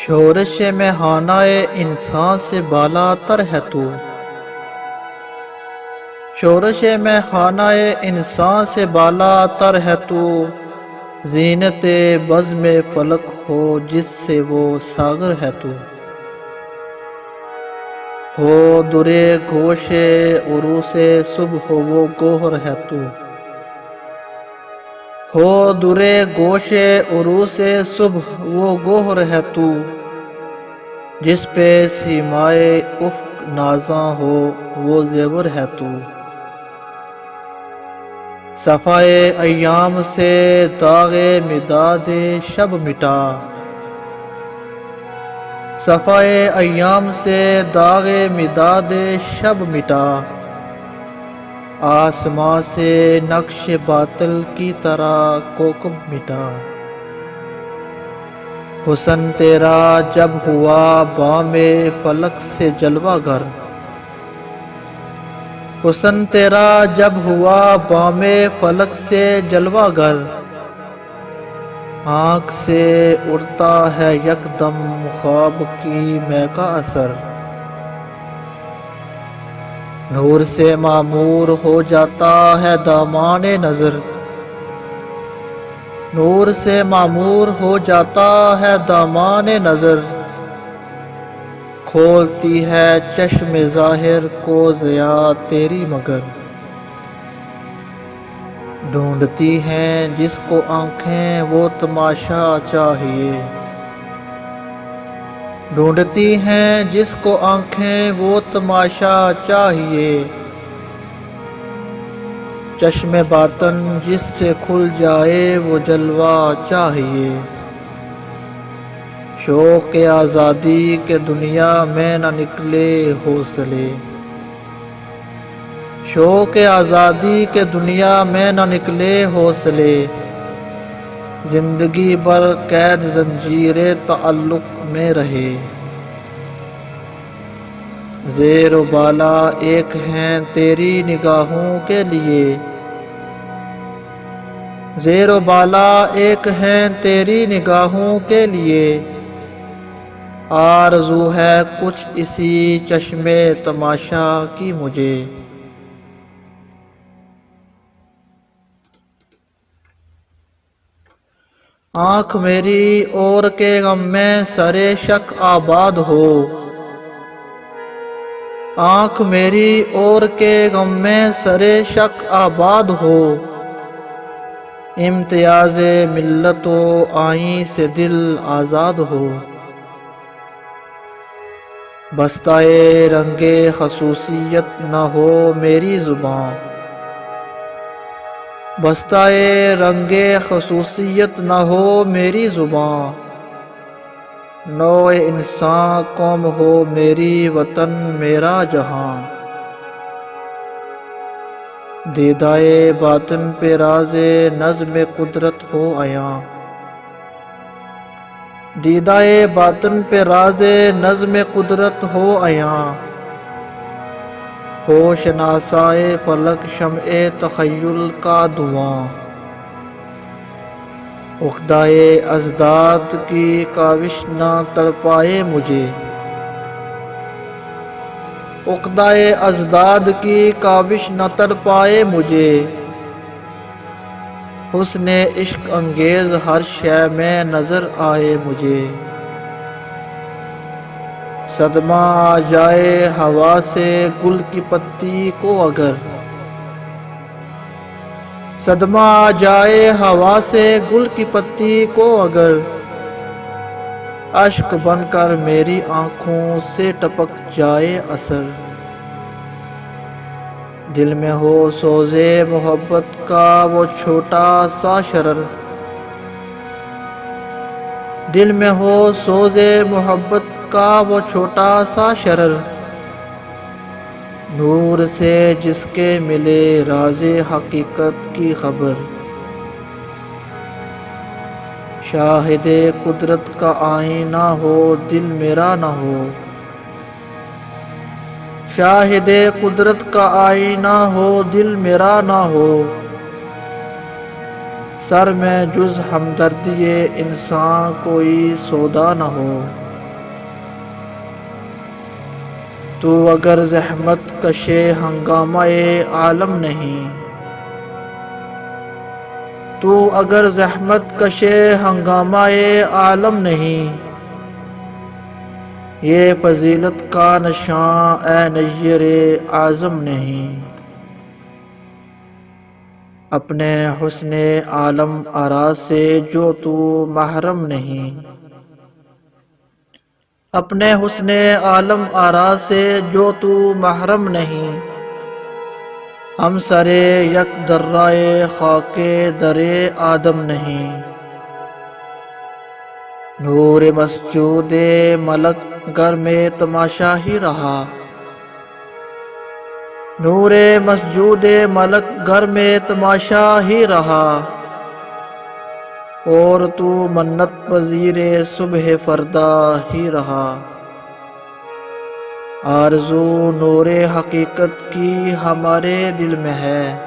شورش میخانہ انسان سے بالا تر ہے تو، شورش میخانہ انسان سے بالا تر ہے تو، زینت بزم فلک ہو جس سے وہ ساغر ہے تو، ہو درے گوش عروس صبح ہو وہ گوہر ہے تو، ہو درے گوش عروس صبح وہ گوہر ہے تو، جس پہ سیمائے افق نازاں ہو وہ زیور ہے تو، صفائے ایام سے داغ مداد شب مٹا، صفائے ایام سے داغ مداد شب مٹا، آسماں سے نقش باطل کی طرح کوکب مٹا، حسن تیرا جب ہوا بام فلک سے جلوہ گر، حسن تیرا جب ہوا بام فلک سے جلوہ گر، آنکھ سے اڑتا ہے یکدم خواب کی مے کا اثر، نور سے معمور ہو جاتا ہے دامان نظر، نور سے معمور ہو جاتا ہے دامان نظر، کھولتی ہے چشم ظاہر کو ضیا تیری مگر، ڈھونڈتی ہیں جس کو آنکھیں وہ تماشا چاہیے، ڈھونڈتی ہیں جس کو آنکھیں وہ تماشا چاہیے، چشم باطن جس سے کھل جائے وہ جلوہ چاہیے، شوق آزادی کے دنیا میں نہ نکلے حوصلے، شوق آزادی کے دنیا میں نہ نکلے حوصلے، زندگی بھر قید زنجیر تعلق میں رہے، زیر و بالا ایک ہیں تیری نگاہوں کے لیے، زیر و بالا ایک ہیں تیری نگاہوں کے لیے، آرزو ہے کچھ اسی چشم تماشا کی مجھے، آنکھ میری اور کے غم میں سرے شک آباد ہو، آنکھ میری اور کے غم میں سرے شک آباد ہو، امتیاز ملت و آئین سے دل آزاد ہو، بستائے رنگ خصوصیت نہ ہو میری زباں، بستائے رنگ خصوصیت نہ ہو میری زباں، نوع انسان قوم ہو میری وطن میرا جہاں، دیدائے باطن پہ راز نظم قدرت ہو عیاں، دیدائے باطن پہ راز نظم قدرت ہو عیاں، ہو شناسائے فلک شمع تخیل کا دھواں، عقدۂ ازداد کی کاوش نہ تڑپائے مجھے، عقدۂ ازداد کی کاوش نہ تڑپائے مجھے، حسن عشق انگیز ہر شے میں نظر آئے مجھے، صدمہ آ جائے ہوا سے گل کی پتی کو اگر، صدمہ آ جائے ہوا سے گل کی پتی کو اگر، اشک بن کر میری آنکھوں سے ٹپک جائے اثر، دل میں ہو سوزے محبت کا وہ چھوٹا سا شرر، دل میں ہو سوزے محبت کا وہ چھوٹا سا شرر، نور سے جس کے ملے راز حقیقت کی خبر، شاہد قدرت کا آئینہ ہو دل میرا نہ ہو، شاہد قدرت کا آئینہ ہو دل میرا نہ ہو، سر میں جز ہمدردی انسان کوئی سودا نہ ہو، تو اگر زحمت کش ہنگامہ عالم نہیں، تو اگر زحمت کش ہنگامہ عالم نہیں، یہ فضیلت کا نشاں اے نیر اعظم نہیں۔ اپنے حسن عالم آرا سے جو تو محرم نہیں، اپنے حسن عالم آرا سے جو تو محرم نہیں، ہم سرے یک درائے خاک درے آدم نہیں۔ نور مسجود ملک گر میں تماشا ہی رہا، نور مسجود ملک گھر میں تماشا ہی رہا، اور تو منت پذیر صبح فردا ہی رہا۔ آرزو نور حقیقت کی ہمارے دل میں ہے،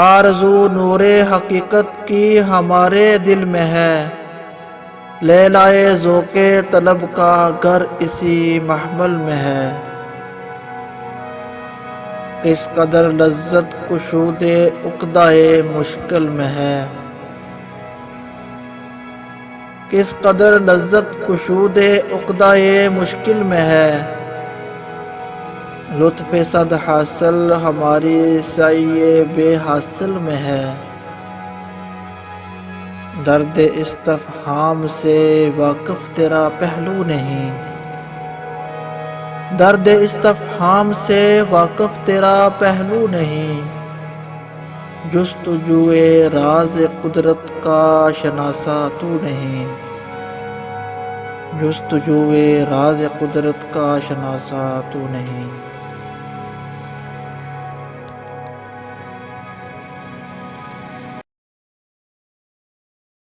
آرزو نور حقیقت کی ہمارے دل میں ہے، لیلائے ذوق طلب کا گھر اسی محمل میں ہے۔ کس قدر لذت کشود عقدۂ مشکل میں ہے، کس قدر لذت کشود عقدۂ مشکل میں ہے، لطف صد حاصل ہماری سعی بے حاصل میں ہے۔ درد استفہام سے واقف تیرا پہلو نہیں، درد استفہام سے واقف تیرا پہلو نہیں، جستجوئے راز قدرت کا شناسا تو نہیں، جستجوئے راز قدرت کا شناسا تو نہیں۔